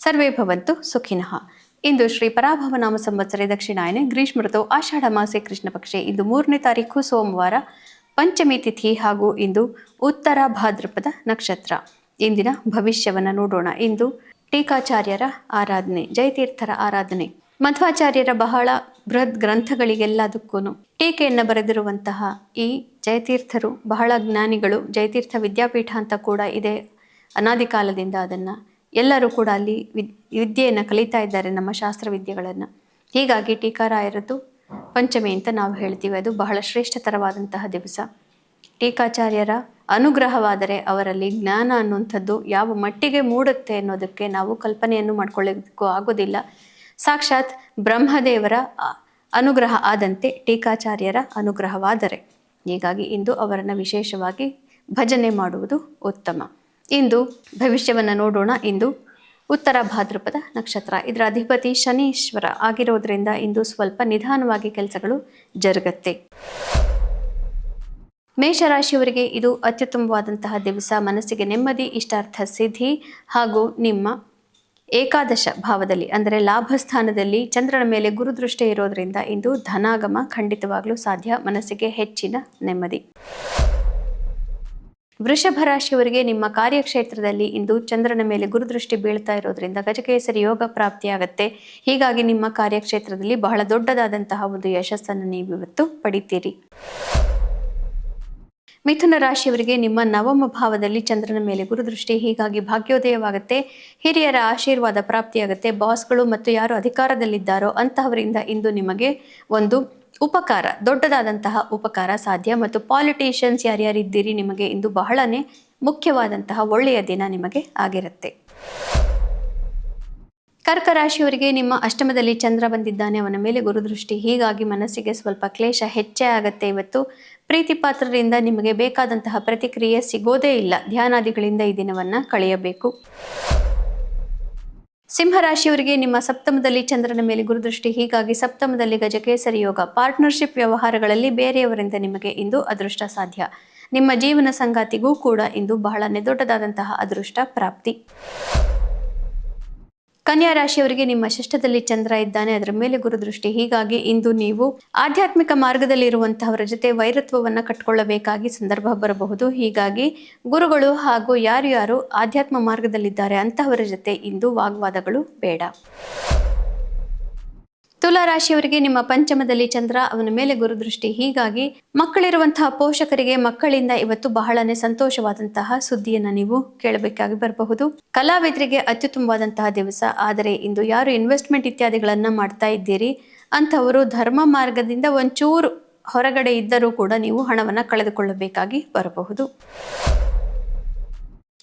ಸರ್ವೇ ಭವಂತು ಸುಖಿನಃ. ಇಂದು ಶ್ರೀ ಪರಾಭವ ನಾಮ ಸಂವತ್ಸರೆ ದಕ್ಷಿಣಾಯನೆ ಗ್ರೀಷ್ಮ ಋತು ಆಷಾಢ ಮಾಸೆ ಕೃಷ್ಣ ಪಕ್ಷೆ. ಇಂದು 3ನೇ ತಾರೀಕು ಸೋಮವಾರ, ಪಂಚಮಿ ತಿಥಿ ಹಾಗೂ ಇಂದು ಉತ್ತರ ಭಾದ್ರಪದ ನಕ್ಷತ್ರ. ಇಂದಿನ ಭವಿಷ್ಯವನ್ನು ನೋಡೋಣ. ಇಂದು ಟೀಕಾಚಾರ್ಯರ ಆರಾಧನೆ, ಜಯತೀರ್ಥರ ಆರಾಧನೆ, ಮಧ್ವಾಚಾರ್ಯರ ಬಹಳ ಬೃಹತ್ ಗ್ರಂಥಗಳಿಗೆಲ್ಲದಕ್ಕೂ ಟೀಕೆಯನ್ನು ಬರೆದಿರುವಂತಹ ಈ ಜಯತೀರ್ಥರು ಬಹಳ ಜ್ಞಾನಿಗಳು. ಜಯತೀರ್ಥ ವಿದ್ಯಾಪೀಠ ಅಂತ ಕೂಡ ಇದೆ ಅನಾದಿ ಕಾಲದಿಂದ. ಅದನ್ನು ಎಲ್ಲರೂ ಕೂಡ ಅಲ್ಲಿ ವಿದ್ಯೆಯನ್ನು ಕಲಿತಾ ಇದ್ದಾರೆ, ನಮ್ಮ ಶಾಸ್ತ್ರ ವಿದ್ಯೆಗಳನ್ನು. ಹೀಗಾಗಿ ಟೀಕಾರಾಯರದ್ದು ಪಂಚಮಿ ಅಂತ ನಾವು ಹೇಳ್ತೀವಿ. ಅದು ಬಹಳ ಶ್ರೇಷ್ಠತರವಾದಂತಹ ದಿವಸ. ಟೀಕಾಚಾರ್ಯರ ಅನುಗ್ರಹವಾದರೆ ಅವರಲ್ಲಿ ಜ್ಞಾನ ಅನ್ನುವಂಥದ್ದು ಯಾವ ಮಟ್ಟಿಗೆ ಮೂಡುತ್ತೆ ಅನ್ನೋದಕ್ಕೆ ನಾವು ಕಲ್ಪನೆಯನ್ನು ಮಾಡ್ಕೊಳ್ಳೋದಕ್ಕೂ ಆಗೋದಿಲ್ಲ. ಸಾಕ್ಷಾತ್ ಬ್ರಹ್ಮದೇವರ ಅನುಗ್ರಹ ಆದಂತೆ ಟೀಕಾಚಾರ್ಯರ ಅನುಗ್ರಹವಾದರೆ. ಹೀಗಾಗಿ ಇಂದು ಅವರನ್ನು ವಿಶೇಷವಾಗಿ ಭಜನೆ ಮಾಡುವುದು ಉತ್ತಮ. ಇಂದು ಭವಿಷ್ಯವನ್ನು ನೋಡೋಣ. ಇಂದು ಉತ್ತರ ಭಾದ್ರಪದ ನಕ್ಷತ್ರ. ಇದರ ಅಧಿಪತಿ ಶನೀಶ್ವರ ಆಗಿರೋದ್ರಿಂದ ಇಂದು ಸ್ವಲ್ಪ ನಿಧಾನವಾಗಿ ಕೆಲಸಗಳು ಜರುಗತ್ತೆ. ಮೇಷರಾಶಿಯವರಿಗೆ ಇದು ಅತ್ಯುತ್ತಮವಾದಂತಹ ದಿವಸ. ಮನಸ್ಸಿಗೆ ನೆಮ್ಮದಿ, ಇಷ್ಟಾರ್ಥ ಸಿದ್ಧಿ ಹಾಗೂ ನಿಮ್ಮ ಏಕಾದಶ ಭಾವದಲ್ಲಿ ಅಂದರೆ ಲಾಭಸ್ಥಾನದಲ್ಲಿ ಚಂದ್ರನ ಮೇಲೆ ಗುರುದೃಷ್ಟಿ ಇರೋದ್ರಿಂದ ಇಂದು ಧನಾಗಮ ಖಂಡಿತವಾಗಲೂ ಸಾಧ್ಯ. ಮನಸ್ಸಿಗೆ ಹೆಚ್ಚಿನ ನೆಮ್ಮದಿ. ವೃಷಭ ರಾಶಿಯವರಿಗೆ ನಿಮ್ಮ ಕಾರ್ಯಕ್ಷೇತ್ರದಲ್ಲಿ ಇಂದು ಚಂದ್ರನ ಮೇಲೆ ಗುರುದೃಷ್ಟಿ ಬೀಳ್ತಾ ಇರೋದ್ರಿಂದ ಗಜಕೇಸರಿ ಯೋಗ ಪ್ರಾಪ್ತಿಯಾಗತ್ತೆ. ಹೀಗಾಗಿ ನಿಮ್ಮ ಕಾರ್ಯಕ್ಷೇತ್ರದಲ್ಲಿ ಬಹಳ ದೊಡ್ಡದಾದಂತಹ ಒಂದು ಯಶಸ್ಸನ್ನು ನೀವು ಇವತ್ತು ಪಡಿತೀರಿ. ಮಿಥುನ ರಾಶಿಯವರಿಗೆ ನಿಮ್ಮ ನವಮ ಭಾವದಲ್ಲಿ ಚಂದ್ರನ ಮೇಲೆ ಗುರುದೃಷ್ಟಿ, ಹೀಗಾಗಿ ಭಾಗ್ಯೋದಯವಾಗುತ್ತೆ. ಹಿರಿಯರ ಆಶೀರ್ವಾದ ಪ್ರಾಪ್ತಿಯಾಗುತ್ತೆ. ಬಾಸ್ಗಳು ಮತ್ತು ಯಾರು ಅಧಿಕಾರದಲ್ಲಿದ್ದಾರೋ ಅಂತಹವರಿಂದ ಇಂದು ನಿಮಗೆ ಒಂದು ಉಪಕಾರ, ದೊಡ್ಡದಾದಂತಹ ಉಪಕಾರ ಸಾಧ್ಯ. ಮತ್ತು ಪಾಲಿಟಿಷಿಯನ್ಸ್ ಯಾರ್ಯಾರಿದ್ದೀರಿ, ನಿಮಗೆ ಇಂದು ಬಹಳನೇ ಮುಖ್ಯವಾದಂತಹ ಒಳ್ಳೆಯ ದಿನ ನಿಮಗೆ ಆಗಿರುತ್ತೆ. ಕರ್ಕ ರಾಶಿಯವರಿಗೆ ನಿಮ್ಮ ಅಷ್ಟಮದಲ್ಲಿ ಚಂದ್ರ ಬಂದಿದ್ದಾನೆ, ಅವನ ಮೇಲೆ ಗುರುದೃಷ್ಟಿ, ಹೀಗಾಗಿ ಮನಸ್ಸಿಗೆ ಸ್ವಲ್ಪ ಕ್ಲೇಶ ಹೆಚ್ಚೇ ಆಗತ್ತೆ. ಇವತ್ತು ಪ್ರೀತಿ ಪಾತ್ರರಿಂದ ನಿಮಗೆ ಬೇಕಾದಂತಹ ಪ್ರತಿಕ್ರಿಯೆ ಸಿಗೋದೇ ಇಲ್ಲ. ಧ್ಯಾನಾದಿಗಳಿಂದ ಈ ದಿನವನ್ನು ಕಳೆಯಬೇಕು. ಸಿಂಹರಾಶಿಯವರಿಗೆ ನಿಮ್ಮ ಸಪ್ತಮದಲ್ಲಿ ಚಂದ್ರನ ಮೇಲೆ ಗುರುದೃಷ್ಟಿ, ಹೀಗಾಗಿ ಸಪ್ತಮದಲ್ಲಿ ಗಜಕೇಸರಿ ಯೋಗ. ಪಾರ್ಟ್ನರ್ಶಿಪ್ ವ್ಯವಹಾರಗಳಲ್ಲಿ ಬೇರೆಯವರಿಂದ ನಿಮಗೆ ಇಂದು ಅದೃಷ್ಟ ಸಾಧ್ಯ. ನಿಮ್ಮ ಜೀವನ ಸಂಗಾತಿಗೂ ಕೂಡ ಇಂದು ಬಹಳನೇ ದೊಡ್ಡದಾದಂತಹ ಅದೃಷ್ಟ ಪ್ರಾಪ್ತಿ. ಕನ್ಯಾ ರಾಶಿಯವರಿಗೆ ನಿಮ್ಮ ಷಷ್ಠದಲ್ಲಿ ಚಂದ್ರ ಇದ್ದಾನೆ, ಅದರ ಮೇಲೆ ಗುರುದೃಷ್ಟಿ, ಹೀಗಾಗಿ ಇಂದು ನೀವು ಆಧ್ಯಾತ್ಮಿಕ ಮಾರ್ಗದಲ್ಲಿ ಇರುವಂತಹವರ ಜೊತೆ ವೈರತ್ವವನ್ನು ಕಟ್ಟಿಕೊಳ್ಳಬೇಕಾಗಿ ಸಂದರ್ಭ ಬರಬಹುದು. ಹೀಗಾಗಿ ಗುರುಗಳು ಹಾಗೂ ಯಾರು ಆಧ್ಯಾತ್ಮ ಮಾರ್ಗದಲ್ಲಿದ್ದಾರೆ ಅಂತಹವರ ಜೊತೆ ಇಂದು ವಾಗ್ವಾದಗಳು ಬೇಡ. ತುಲಾ ರಾಶಿಯವರಿಗೆ ನಿಮ್ಮ ಪಂಚಮದಲ್ಲಿ ಚಂದ್ರ, ಅವನ ಮೇಲೆ ಗುರುದೃಷ್ಟಿ, ಹೀಗಾಗಿ ಮಕ್ಕಳಿರುವಂತಹ ಪೋಷಕರಿಗೆ ಮಕ್ಕಳಿಂದ ಇವತ್ತು ಬಹಳನೇ ಸಂತೋಷವಾದಂತಹ ಸುದ್ದಿಯನ್ನು ನೀವು ಕೇಳಬೇಕಾಗಿ ಬರಬಹುದು. ಕಲಾವಿದರಿಗೆ ಅತ್ಯುತ್ತಮವಾದಂತಹ ದಿವಸ. ಆದರೆ ಇಂದು ಯಾರು ಇನ್ವೆಸ್ಟ್ಮೆಂಟ್ ಇತ್ಯಾದಿಗಳನ್ನ ಮಾಡ್ತಾ ಇದ್ದೀರಿ ಅಂಥವರು ಧರ್ಮ ಮಾರ್ಗದಿಂದ ಒಂಚೂರು ಹೊರಗಡೆ ಇದ್ದರೂ ಕೂಡ ನೀವು ಹಣವನ್ನು ಕಳೆದುಕೊಳ್ಳಬೇಕಾಗಿ ಬರಬಹುದು.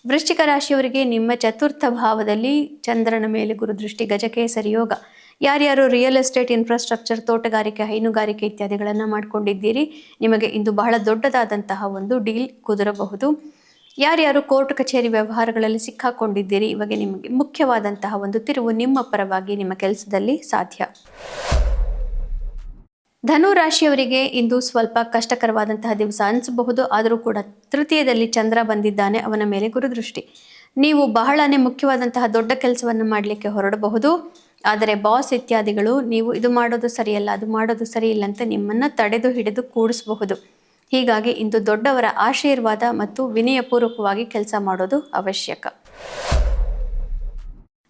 ವೃಶ್ಚಿಕ ರಾಶಿಯವರಿಗೆ ನಿಮ್ಮ ಚತುರ್ಥ ಭಾವದಲ್ಲಿ ಚಂದ್ರನ ಮೇಲೆ ಗುರುದೃಷ್ಟಿ, ಗಜಕೇಸರಿ ಯೋಗ. ಯಾರ್ಯಾರು ರಿಯಲ್ ಎಸ್ಟೇಟ್, ಇನ್ಫ್ರಾಸ್ಟ್ರಕ್ಚರ್, ತೋಟಗಾರಿಕೆ, ಹೈನುಗಾರಿಕೆ ಇತ್ಯಾದಿಗಳನ್ನು ಮಾಡ್ಕೊಂಡಿದ್ದೀರಿ, ನಿಮಗೆ ಇಂದು ಬಹಳ ದೊಡ್ಡದಾದಂತಹ ಒಂದು ಡೀಲ್ ಕುದುರಬಹುದು. ಯಾರ್ಯಾರು ಕೋರ್ಟ್ ಕಚೇರಿ ವ್ಯವಹಾರಗಳಲ್ಲಿ ಸಿಕ್ಕಾಕೊಂಡಿದ್ದೀರಿ, ಇವಾಗ ನಿಮಗೆ ಮುಖ್ಯವಾದಂತಹ ಒಂದು ತಿರುವು ನಿಮ್ಮ ಪರವಾಗಿ ನಿಮ್ಮ ಕೆಲಸದಲ್ಲಿ ಸಾಧ್ಯ. ಧನು ರಾಶಿಯವರಿಗೆ ಇಂದು ಸ್ವಲ್ಪ ಕಷ್ಟಕರವಾದಂತಹ ದಿವಸ ಅನಿಸಬಹುದು. ಆದರೂ ಕೂಡ ತೃತೀಯದಲ್ಲಿ ಚಂದ್ರ ಬಂದಿದ್ದಾನೆ, ಅವನ ಮೇಲೆ ಗುರುದೃಷ್ಟಿ. ನೀವು ಬಹಳನೇ ಮುಖ್ಯವಾದಂತಹ ದೊಡ್ಡ ಕೆಲಸವನ್ನು ಮಾಡಲಿಕ್ಕೆ ಹೊರಡಬಹುದು. ಆದರೆ ಬಾಸ್ ಇತ್ಯಾದಿಗಳು ನೀವು ಇದು ಮಾಡೋದು ಸರಿಯಲ್ಲ, ಅದು ಮಾಡೋದು ಸರಿ ಇಲ್ಲ ಅಂತ ನಿಮ್ಮನ್ನು ತಡೆದು ಹಿಡಿದು ಕೂಡಿಸಬಹುದು. ಹೀಗಾಗಿ ಇಂದು ದೊಡ್ಡವರ ಆಶೀರ್ವಾದ ಮತ್ತು ವಿನಯಪೂರ್ವಕವಾಗಿ ಕೆಲಸ ಮಾಡೋದು ಅವಶ್ಯಕ.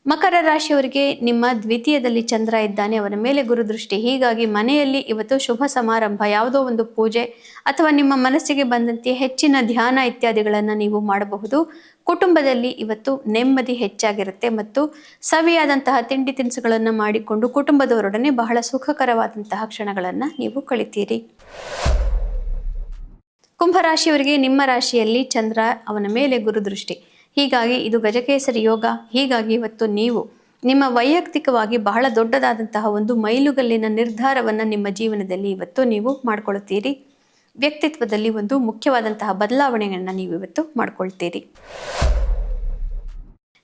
ಮಕರ ರಾಶಿಯವರಿಗೆ ನಿಮ್ಮ ದ್ವಿತೀಯದಲ್ಲಿ ಚಂದ್ರ ಇದ್ದಾನೆ, ಅವನ ಮೇಲೆ ಗುರುದೃಷ್ಟಿ, ಹೀಗಾಗಿ ಮನೆಯಲ್ಲಿ ಇವತ್ತು ಶುಭ ಸಮಾರಂಭ, ಯಾವುದೋ ಒಂದು ಪೂಜೆ ಅಥವಾ ನಿಮ್ಮ ಮನಸ್ಸಿಗೆ ಬಂದಂತೆ ಹೆಚ್ಚಿನ ಧ್ಯಾನ ಇತ್ಯಾದಿಗಳನ್ನು ನೀವು ಮಾಡಬಹುದು. ಕುಟುಂಬದಲ್ಲಿ ಇವತ್ತು ನೆಮ್ಮದಿ ಹೆಚ್ಚಾಗಿರುತ್ತೆ ಮತ್ತು ಸವಿಯಾದಂತಹ ತಿಂಡಿ ತಿನಿಸುಗಳನ್ನು ಮಾಡಿಕೊಂಡು ಕುಟುಂಬದವರೊಡನೆ ಬಹಳ ಸುಖಕರವಾದಂತಹ ಕ್ಷಣಗಳನ್ನು ನೀವು ಕಳಿತೀರಿ. ಕುಂಭರಾಶಿಯವರಿಗೆ ನಿಮ್ಮ ರಾಶಿಯಲ್ಲಿ ಚಂದ್ರ, ಅವನ ಮೇಲೆ ಗುರುದೃಷ್ಟಿ, ಹೀಗಾಗಿ ಇದು ಗಜಕೇಸರಿ ಯೋಗ. ಹೀಗಾಗಿ ಇವತ್ತು ನೀವು ನಿಮ್ಮ ವೈಯಕ್ತಿಕವಾಗಿ ಬಹಳ ದೊಡ್ಡದಾದಂತಹ ಒಂದು ಮೈಲುಗಲ್ಲಿನ ನಿರ್ಧಾರವನ್ನು ನಿಮ್ಮ ಜೀವನದಲ್ಲಿ ಇವತ್ತು ನೀವು ಮಾಡ್ಕೊಳ್ತೀರಿ. ವ್ಯಕ್ತಿತ್ವದಲ್ಲಿ ಒಂದು ಮುಖ್ಯವಾದಂತಹ ಬದಲಾವಣೆಯನ್ನು ನೀವು ಇವತ್ತು ಮಾಡ್ಕೊಳ್ತೀರಿ.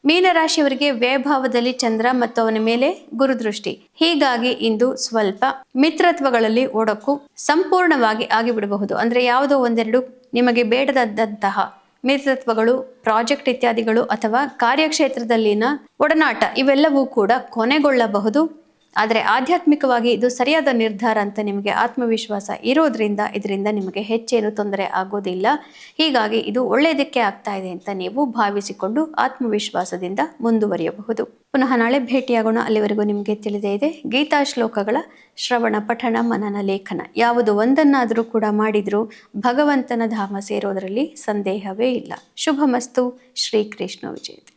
ಮೀನರಾಶಿಯವರಿಗೆ ವ್ಯಯಭಾವದಲ್ಲಿ ಚಂದ್ರ ಮತ್ತು ಅವನ ಮೇಲೆ ಗುರುದೃಷ್ಟಿ, ಹೀಗಾಗಿ ಇಂದು ಸ್ವಲ್ಪ ಮಿತ್ರತ್ವಗಳಲ್ಲಿ ಒಡಕು ಸಂಪೂರ್ಣವಾಗಿ ಆಗಿಬಿಡಬಹುದು. ಅಂದರೆ ಯಾವುದೋ ಒಂದೆರಡು ನಿಮಗೆ ಬೇಡದಂತಹ ಮಿತ್ರತ್ವಗಳು, ಪ್ರಾಜೆಕ್ಟ್ ಇತ್ಯಾದಿಗಳು ಅಥವಾ ಕಾರ್ಯಕ್ಷೇತ್ರದಲ್ಲಿನ ಒಡನಾಟ ಇವೆಲ್ಲವೂ ಕೂಡ ಕೊನೆಗೊಳ್ಳಬಹುದು. ಆದರೆ ಆಧ್ಯಾತ್ಮಿಕವಾಗಿ ಇದು ಸರಿಯಾದ ನಿರ್ಧಾರ ಅಂತ ನಿಮಗೆ ಆತ್ಮವಿಶ್ವಾಸ ಇರೋದ್ರಿಂದ ಇದರಿಂದ ನಿಮಗೆ ಹೆಚ್ಚೇನು ತೊಂದರೆ ಆಗೋದಿಲ್ಲ. ಹೀಗಾಗಿ ಇದು ಒಳ್ಳೆಯದಕ್ಕೆ ಆಗ್ತಾ ಇದೆ ಅಂತ ನೀವು ಭಾವಿಸಿಕೊಂಡು ಆತ್ಮವಿಶ್ವಾಸದಿಂದ ಮುಂದುವರಿಯಬಹುದು. ಪುನಃ ನಾಳೆ ಭೇಟಿಯಾಗೋಣ. ಅಲ್ಲಿವರೆಗೂ ನಿಮಗೆ ತಿಳಿದೇ ಇದೆ, ಗೀತಾ ಶ್ಲೋಕಗಳ ಶ್ರವಣ, ಪಠಣ, ಮನನ, ಲೇಖನ ಯಾವುದು ಒಂದನ್ನಾದರೂ ಕೂಡ ಮಾಡಿದರೂ ಭಗವಂತನ ಧಾಮ ಸೇರೋದರಲ್ಲಿ ಸಂದೇಹವೇ ಇಲ್ಲ. ಶುಭಮಸ್ತು. ಶ್ರೀಕೃಷ್ಣ ವಿಜಯತೆ.